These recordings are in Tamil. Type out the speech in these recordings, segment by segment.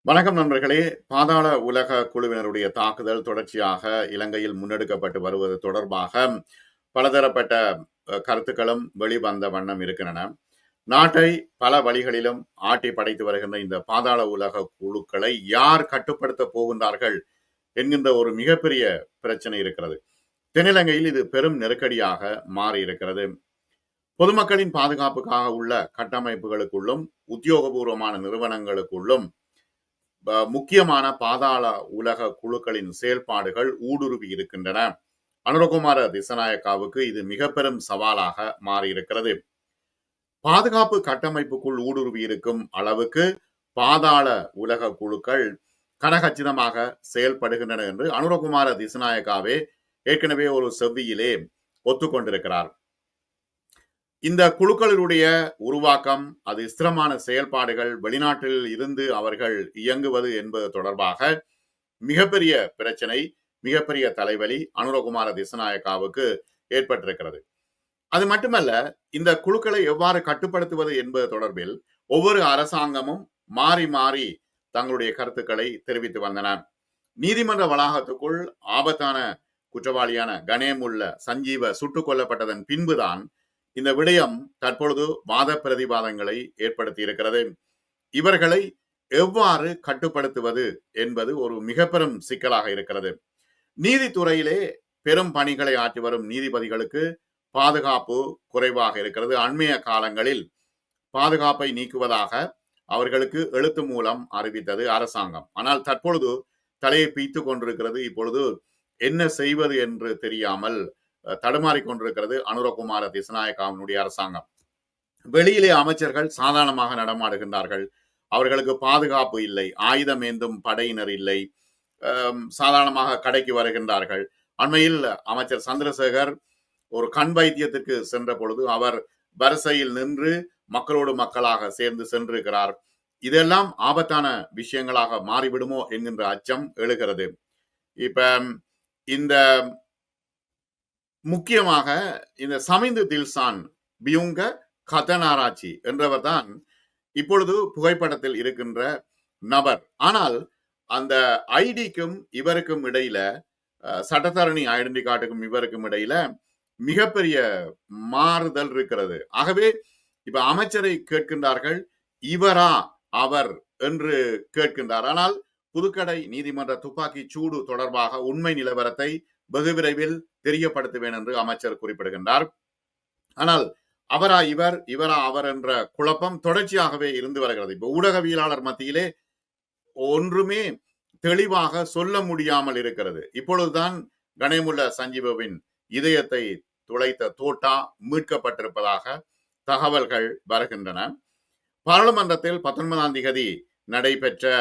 வணக்கம் நண்பர்களே. பாதாள உலக குழுவினருடைய தாக்குதல் தொடர்ச்சியாக இலங்கையில் முன்னெடுக்கப்பட்டு வருவது தொடர்பாக பலதரப்பட்ட கருத்துக்களும் வெளிவந்த வண்ணம் இருக்கின்றன. நாட்டை பல வழிகளிலும் ஆட்டி படைத்து வருகின்ற இந்த பாதாள உலக குழுக்களை யார் கட்டுப்படுத்த போகின்றார்கள் என்கின்ற ஒரு மிகப்பெரிய பிரச்சனை இருக்கிறது. தென்னிலங்கையில் இது பெரும் நெருக்கடியாக மாறி இருக்கிறது. பொதுமக்களின் பாதுகாப்புக்காக உள்ள கட்டமைப்புகளுக்குள்ளும் உத்தியோகபூர்வமான நிறுவனங்களுக்குள்ளும் முக்கியமான பாதாள உலக குழுக்களின் செயல்பாடுகள் ஊடுருவி இருக்கின்றன. அனுரகுமார திசநாயக்காவுக்கு இது மிக பெரும் சவாலாக மாறியிருக்கிறது. பாதுகாப்பு கட்டமைப்புக்குள் ஊடுருவி இருக்கும் அளவுக்கு பாதாள உலக குழுக்கள் கனகச்சிதமாக செயல்படுகின்றன என்று அனுரகுமார திசநாயக்காவே ஏற்கனவே ஒரு செவ்வியிலே ஒத்துக்கொண்டிருக்கிறார். இந்த குழுக்களுடைய உருவாக்கம், அது ஸ்திரமான செயல்பாடுகள், வெளிநாட்டில் இருந்து அவர்கள் இயங்குவது என்பது தொடர்பாக மிகப்பெரிய பிரச்சனை, மிகப்பெரிய தலைவலி அனுரகுமார திசநாயக்காவுக்கு ஏற்பட்டிருக்கிறது. அது மட்டுமல்ல, இந்த குழுக்களை எவ்வாறு கட்டுப்படுத்துவது என்பது தொடர்பில் ஒவ்வொரு அரசாங்கமும் மாறி மாறி தங்களுடைய கருத்துக்களை தெரிவித்து வந்தன. நீதிமன்ற வளாகத்துக்குள் ஆபத்தான குற்றவாளியான கணேமுல்ல சஞ்சீவ சுட்டுக் கொல்லப்பட்டதன் பின்புதான் இந்த விடயம் தற்பொழுது வாத பிரதிவாதங்களை ஏற்படுத்தி இருக்கிறது. இவர்களை எவ்வாறு கட்டுப்படுத்துவது என்பது ஒரு மிக பெரும் சிக்கலாக இருக்கிறது. நீதித்துறையிலே பெரும் பணிகளை ஆற்றி வரும் நீதிபதிகளுக்கு பாதுகாப்பு குறைவாக இருக்கிறது. அண்மைய காலங்களில் பாதுகாப்பை நீக்குவதாக அவர்களுக்கு எழுத்து மூலம் அறிவித்தது அரசாங்கம். ஆனால் தற்பொழுது தலையை பீத்து கொண்டிருக்கிறது. இப்பொழுது என்ன செய்வது என்று தெரியாமல் தடுமாறிக் கொண்டிருக்கிறது அனுரகுமார திசநாயக்காவினுடைய அரசாங்கம். வெளியிலே அமைச்சர்கள் சாதாரணமாக நடமாடுகின்றார்கள். அவர்களுக்கு பாதுகாப்பு இல்லை, ஆயுதம் ஏந்தும் படையினர் இல்லை, சாதாரணமாக கடைக்கு வருகின்றார்கள். அண்மையில் அமைச்சர் சந்திரசேகர் ஒரு கண் வைத்தியத்திற்கு சென்ற பொழுது அவர் வரிசையில் நின்று மக்களோடு மக்களாக சேர்ந்து சென்றிருக்கிறார். இதெல்லாம் ஆபத்தான விஷயங்களாக மாறிவிடுமோ என்கின்ற அச்சம் எழுகிறது. இப்ப இந்த முக்கியமாக இந்த சமிந்து தில்சான் பியுங்க கதனாராச்சி என்றவர் தான் இப்பொழுது புகைப்படத்தில் இருக்கின்ற நபர். ஆனால் அந்த ஐடிக்கும் இவருக்கும் இடையில, சட்டத்தரணி ஐடென்டி கார்டுக்கும் இவருக்கும் இடையில மிகப்பெரிய மாறுதல் இருக்கிறது. ஆகவே இப்ப அமைச்சரை கேட்கின்றார்கள், இவரா அவர் என்று கேட்கின்றார். ஆனால் புதுக்கடை நீதிமன்ற துப்பாக்கி சூடு தொடர்பாக உண்மை நிலவரத்தை வெகு விரைவில் தெரியப்படுத்துவேன் என்று அமைச்சர் குறிப்பிடுகின்றார். ஆனால் அவரா இவர், இவரா அவர் என்ற குழப்பம் தொடர்ச்சியாகவே இருந்து வருகிறது. இப்ப ஊடகவியலாளர் மத்தியிலே ஒன்றுமே தெளிவாக சொல்ல முடியாமல் இருக்கிறது. இப்பொழுதுதான் கணேமுல்ல சஞ்சீவவின் இதயத்தை துளைத்த தோட்டா மீட்கப்பட்டிருப்பதாக தகவல்கள் வருகின்றன. பாராளுமன்றத்தில் 19ஆம் தேதி நடைபெற்ற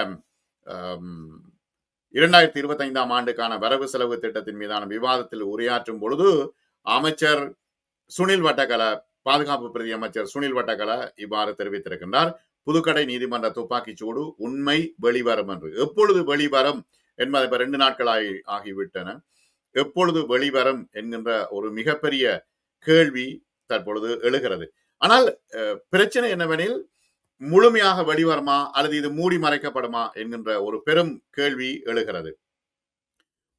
2025ஆம் ஆண்டுக்கான வரவு செலவு திட்டத்தின் மீதான விவாதத்தில் உரையாற்றும் பொழுது அமைச்சர் சுனில் வட்டகல, பாதுகாப்பு பிரதி அமைச்சர் சுனில் வட்டகல இவ்வாறு தெரிவித்திருக்கின்றார். புதுக்கடை நீதிமன்ற துப்பாக்கி சூடு உண்மை வெளிவரும் என்று. எப்பொழுது வெளிவரும் என்பதை 2 நாட்கள் ஆகிவிட்டன. எப்பொழுது வெளிவரும் என்கின்ற ஒரு மிகப்பெரிய கேள்வி தற்பொழுது எழுகிறது. ஆனால் பிரச்சனை என்னவெனில், முழுமையாக வெளிவருமா அல்லது இது மூடி மறைக்கப்படுமா என்கின்ற ஒரு பெரும் கேள்வி எழுகிறது.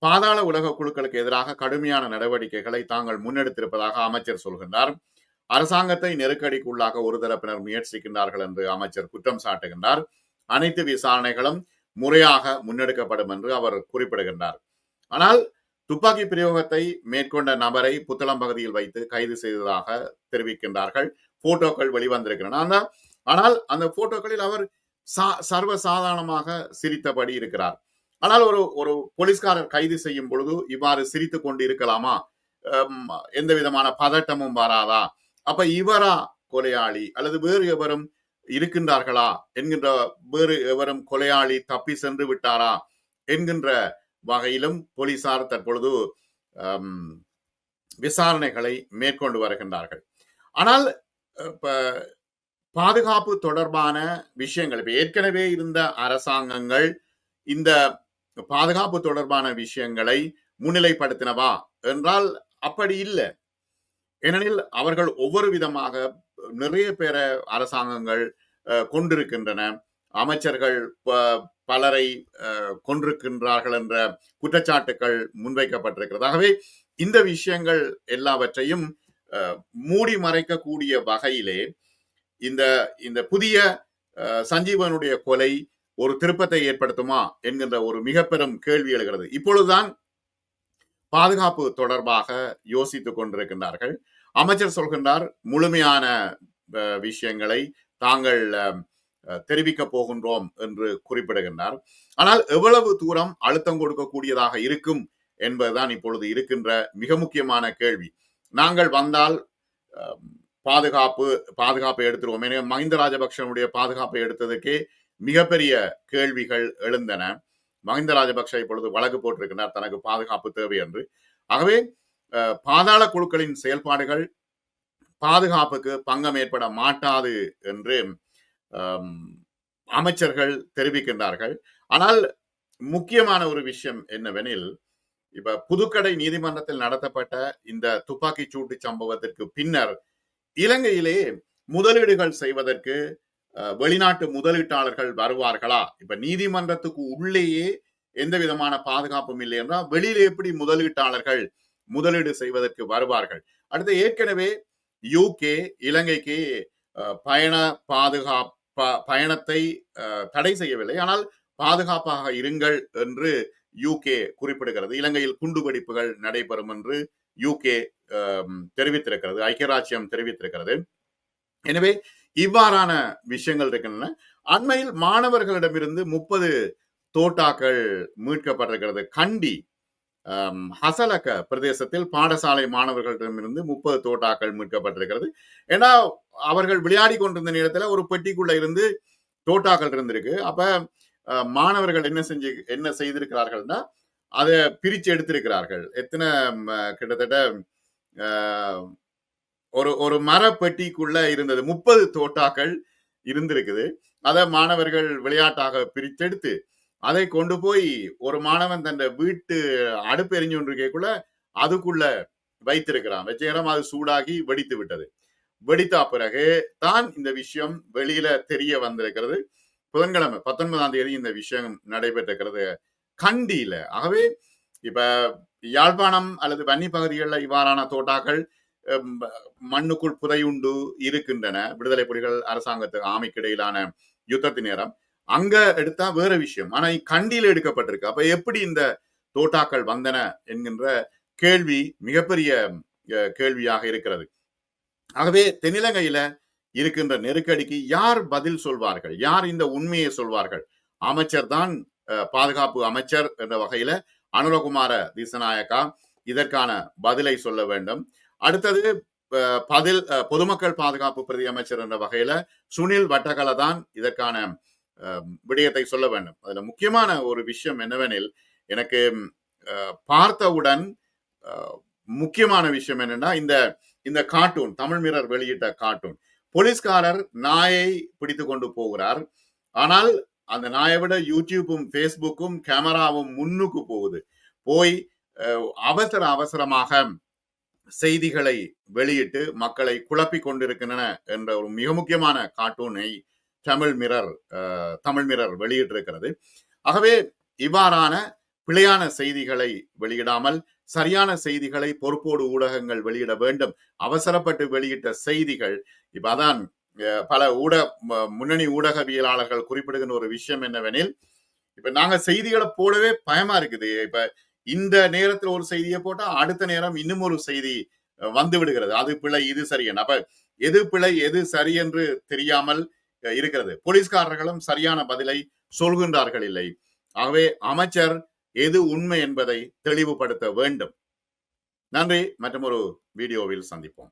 பாதாள உலக குழுக்களுக்கு எதிராக கடுமையான நடவடிக்கைகளை தாங்கள் முன்னெடுத்திருப்பதாக அமைச்சர் சொல்கின்றார். அரசாங்கத்தை நெருக்கடிக்குள்ளாக ஒரு தரப்பினர் முயற்சிக்கின்றார்கள் என்று அமைச்சர் குற்றம் சாட்டுகின்றார். அனைத்து விசாரணைகளும் முறையாக முன்னெடுக்கப்படும் என்று அவர் குறிப்பிடுகின்றார். ஆனால் துப்பாக்கி பிரயோகத்தை மேற்கொண்ட நபரை புத்தளம் பகுதியில் வைத்து கைது செய்ததாக தெரிவிக்கின்றார்கள். போட்டோக்கள் வெளிவந்திருக்கின்றன. ஆனால் அந்த போட்டோக்களில் அவர் சர்வசாதாரணமாக சிரித்தபடி இருக்கிறார். ஆனால் ஒரு போலீஸ்காரர் கைது செய்யும் பொழுது இவ்வாறு சிரித்துக் கொண்டு இருக்கலாமா? எந்த விதமான பதட்டமும் வராதா? அப்ப இவரா கொலையாளி அல்லது வேறு எவரும் இருக்கின்றார்களா என்கின்ற, வேறு எவரும் கொலையாளி தப்பி சென்று விட்டாரா என்கின்ற வகையிலும் போலீசார் தற்பொழுது விசாரணைகளை மேற்கொண்டு வருகின்றார்கள். ஆனால் பாதுகாப்பு தொடர்பான விஷயங்கள், இப்ப ஏற்கனவே இருந்த அரசாங்கங்கள் இந்த பாதுகாப்பு தொடர்பான விஷயங்களை முன்னிலைப்படுத்தினவா என்றால் அப்படி இல்லை. ஏனெனில் அவர்கள் ஒவ்வொரு விதமாக நிறைய பேர அரசாங்கங்கள் கொண்டிருக்கின்றன. அமைச்சர்கள் பலரை கொன்றிருக்கின்றார்கள் என்ற குற்றச்சாட்டுக்கள் முன்வைக்கப்பட்டிருக்கிறது. ஆகவே இந்த விஷயங்கள் எல்லாவற்றையும் மூடி மறைக்கக்கூடிய வகையிலே இந்த இந்த புதிய சஞ்சீவனுடைய கொலை ஒரு திருப்பத்தை ஏற்படுத்துமா என்கின்ற ஒரு மிக பெரும் கேள்வி எழுகிறது. இப்பொழுதுதான் பாதுகாப்பு தொடர்பாக யோசித்துக் கொண்டிருக்கின்றார்கள். அமைச்சர் சொல்கின்றார், முழுமையான விஷயங்களை தாங்கள் தெரிவிக்க போகின்றோம் என்று குறிப்பிடுகின்றார். ஆனால் எவ்வளவு தூரம் அழுத்தம் கொடுக்கக்கூடியதாக இருக்கும் என்பதுதான் இப்பொழுது இருக்கின்ற மிக முக்கியமான கேள்வி. நாங்கள் வந்தால் பாதுகாப்பை எடுத்துருவோம். எனவே மஹிந்த ராஜபக்சனுடைய பாதுகாப்பை எடுத்ததுக்கே மிகப்பெரிய கேள்விகள் எழுந்தன. மஹிந்த ராஜபக்ஷ இப்பொழுது வழக்கு போட்டிருக்கிறார் தனக்கு பாதுகாப்பு தேவை என்று. ஆகவே பாதாள குழுக்களின் செயல்பாடுகள் பாதுகாப்புக்கு பங்கம் ஏற்பட மாட்டாது என்று அமைச்சர்கள் தெரிவிக்கின்றார்கள். ஆனால் முக்கியமான ஒரு விஷயம் என்னவெனில், இப்ப புதுக்கடை நீதிமன்றத்தில் நடத்தப்பட்ட இந்த துப்பாக்கி சூட்டு சம்பவத்திற்கு பின்னர் இலங்கையிலே முதலீடுகள் செய்வதற்கு வெளிநாட்டு முதலீட்டாளர்கள் வருவார்களா? இப்ப நீதிமன்றத்துக்கு உள்ளேயே எந்த விதமான பாதுகாப்பும் இல்லை என்றால் வெளியில எப்படி முதலீட்டாளர்கள் முதலீடு செய்வதற்கு வருவார்கள்? அடுத்து ஏற்கனவே யூகே இலங்கைக்கு பயணத்தை தடை செய்யவில்லை, ஆனால் பாதுகாப்பாக இருங்கள் என்று யூகே குறிப்பிடுகிறது. இலங்கையில் குண்டுவெடிப்புகள் நடைபெறும் என்று யூகே தெரிவித்திருக்கிறது, ஐக்கிய ராஜ்யம் தெரிவித்திருக்கிறது. எனவே இவ்வாறான விஷயங்கள் இருக்கின்றன. அண்மையில் மாணவர்களிடமிருந்து 30 தோட்டாக்கள் மீட்கப்பட்டிருக்கிறது. கண்டி ஹசலக்க பிரதேசத்தில் பாடசாலை மாணவர்களிடமிருந்து 30 தோட்டாக்கள் மீட்கப்பட்டிருக்கிறது. ஏன்னா அவர்கள் விளையாடி கொண்டிருந்த நேரத்தில் ஒரு பெட்டிக்குள்ள இருந்து தோட்டாக்கள் இருந்திருக்கு. அப்ப மாணவர்கள் என்ன செய்திருக்கிறார்கள்னா அதை பிரிச்சு எடுத்திருக்கிறார்கள். எத்தனை கிட்டத்தட்ட ஒரு மரப்பெட்டிக்குள்ள இருந்தது 30 தோட்டாக்கள் இருந்திருக்குது. அதை மாணவர்கள் விளையாட்டாக பிரித்தெடுத்து அதை கொண்டு போய் ஒரு மாணவன் தன் வீட்டு அடுப்பு எரிஞ்சு கொண்டிருக்கக்குள்ள அதுக்குள்ள வைத்திருக்கிறான். வச்ச நேரம் அது சூடாகி வெடித்து விட்டது. வெடித்த பிறகு தான் இந்த விஷயம் வெளியில தெரிய வந்திருக்கிறது. புதன்கிழமை 19ஆம் தேதி இந்த விஷயம் நடைபெற்றிருக்கிறது கண்டியில. ஆகவே இப்ப யாழ்ப்பாணம் அல்லது வன்னி பகுதிகளில் இவ்வாறான தோட்டாக்கள் மண்ணுக்குள் புதையுண்டு இருக்கின்றன. விடுதலை புலிகள் அரசாங்கத்துக்கு ஆமைக்கு இடையிலான யுத்தத்தின் நேரம் அங்க எடுத்தா வேற விஷயம். ஆனா கண்டியில எடுக்கப்பட்டிருக்கு. அப்ப எப்படி இந்த தோட்டாக்கள் வந்தன என்கின்ற கேள்வி மிகப்பெரிய கேள்வியாக இருக்கிறது. ஆகவே தென்னிலங்கையில இருக்கின்ற நெருக்கடிக்கு யார் பதில் சொல்வார்கள்? யார் இந்த உண்மையை சொல்வார்கள்? அமைச்சர் தான், பாதுகாப்பு அமைச்சர் என்ற வகையில அனுரகுமார திசநாயக்கா இதற்கான பதிலை சொல்ல வேண்டும். அடுத்தது பொதுமக்கள் பாதுகாப்பு பிரதி அமைச்சர் என்ற வகையில சுனில் வட்டகல தான் இதற்கான விடயத்தை சொல்ல வேண்டும். அதுல முக்கியமான ஒரு விஷயம் என்னவெனில், எனக்கு பார்த்தவுடன் முக்கியமான விஷயம் என்னன்னா, இந்த கார்ட்டூன் தமிழ் மிரர் வெளியிட்ட கார்ட்டூன், போலீஸ்காரர் நாயை பிடித்து கொண்டு போகிறார். ஆனால் அந்த நாயை விட யூடியூப்பும் பேஸ்புக்கும் கேமராவும் முன்னுக்கு போகுது. போய் அவசரமாக செய்திகளை வெளியிட்டு மக்களை குழப்பி கொண்டிருக்கின்றன என்ற ஒரு மிக முக்கியமான கார்ட்டூனை தமிழ் மிரர் வெளியிட்டிருக்கிறது. ஆகவே இவ்வாறான பிழையான செய்திகளை வெளியிடாமல் சரியான செய்திகளை பொறுப்போடு ஊடகங்கள் வெளியிட வேண்டும். அவசரப்பட்டு வெளியிட்ட செய்திகள் இப்ப அதான் பல முன்னணி ஊடகவியலாளர்கள் குறிப்பிடுகின்ற ஒரு விஷயம் என்னவெனில், இப்ப நாங்க செய்திகளை போடவே பயமா இருக்குது. இப்ப இந்த நேரத்தில் ஒரு செய்தியை போட்டா அடுத்த நேரம் இன்னும் ஒரு செய்தி வந்து விடுகிறது. அது பிழை, இது சரி. அப்ப எது பிழை எது சரி என்று தெரியாமல் இருக்கிறது. போலீஸ்காரர்களும் சரியான பதிலை சொல்கின்றார்கள் இல்லை. ஆகவே அமைச்சர் எது உண்மை என்பதை தெளிவுபடுத்த வேண்டும். நன்றி. மற்றும் ஒரு வீடியோவில் சந்திப்போம்.